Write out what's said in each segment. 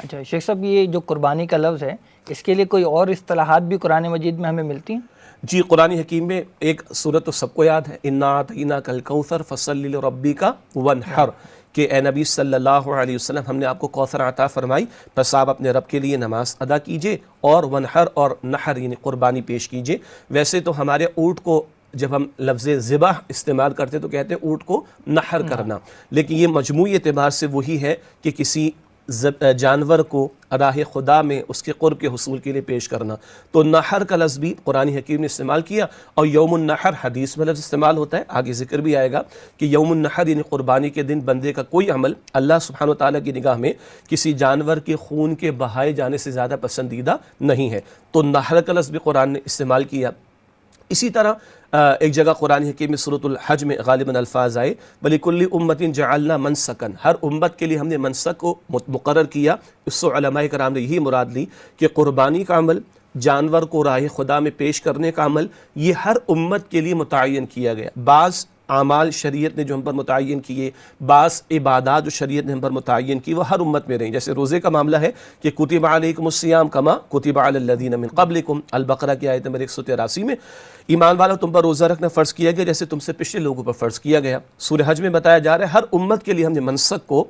اچھا شیخ صاحب، یہ جو قربانی کا لفظ ہے اس کے لیے کوئی اور اصطلاحات بھی قرآن مجید میں ہمیں ملتی ہیں؟ جی، قرآن حکیم میں ایک صورت تو سب کو یاد ہے، اِنَّا أَعْطَيْنَاكَ الْكَوْثَرَ فَصَلِّ لِرَبِّكَ وَانْحَرْ، کہ اے نبی صلی اللہ علیہ وسلم ہم نے آپ کو کوثر عطا فرمائی، پس آپ اپنے رب کے لیے نماز ادا کیجئے اور ونحر اور نحر یعنی قربانی پیش کیجئے۔ ویسے تو ہمارے اونٹ کو جب ہم لفظ ذبح استعمال کرتے تو کہتے ہیں اونٹ کو نحر کرنا، لیکن یہ مجموعی اعتبار سے وہی ہے کہ کسی جانور کو راہ خدا میں اس کے قرب کے حصول کے لیے پیش کرنا۔ تو نحر کا لفظ بھی قرآن حکیم نے استعمال کیا، اور یوم النحر حدیث میں لفظ استعمال ہوتا ہے، آگے ذکر بھی آئے گا کہ یوم النحر یعنی قربانی کے دن بندے کا کوئی عمل اللہ سبحانہ وتعالیٰ کی نگاہ میں کسی جانور کے خون کے بہائے جانے سے زیادہ پسندیدہ نہیں ہے۔ تو نحر کا لفظ بھی قرآن نے استعمال کیا۔ اسی طرح ایک جگہ قرآن حکیم میں سورۃ الحج میں غالباً الفاظ آئے وَلِكُلِّ أُمَّةٍ جَعَلْنَا مَنْسَكًا، ہر امت کے لیے ہم نے منسک کو مقرر کیا۔ اس سے علماء کرام نے یہی مراد لی کہ قربانی کا عمل، جانور کو راہ خدا میں پیش کرنے کا عمل، یہ ہر امت کے لیے متعین کیا گیا۔ بعض اعمال شریعت نے جو ہم پر متعین کیے، بعض عبادات جو شریعت نے ہم پر متعین کی، وہ ہر امت میں رہیں۔ جیسے روزے کا معاملہ ہے کہ کتب علیکم الصیام کما کتب علی الذین من قبلکم، البقرہ کی آیت نمبر 183 میں، ایمان والو تم پر روزہ رکھنا فرض کیا گیا جیسے تم سے پچھلے لوگوں پر فرض کیا گیا۔ سورہ حج میں بتایا جا رہا ہے ہر امت کے لیے ہم نے منسک کو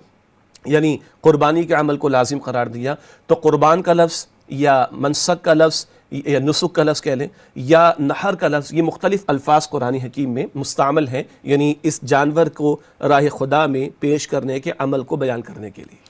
یعنی قربانی کے عمل کو لازم قرار دیا۔ تو قربان کا لفظ یا منسک کا لفظ یا نسک کا لفظ کہہ لیں یا نحر کا لفظ، یہ مختلف الفاظ قرآن حکیم میں مستعمل ہیں، یعنی اس جانور کو راہ خدا میں پیش کرنے کے عمل کو بیان کرنے کے لیے۔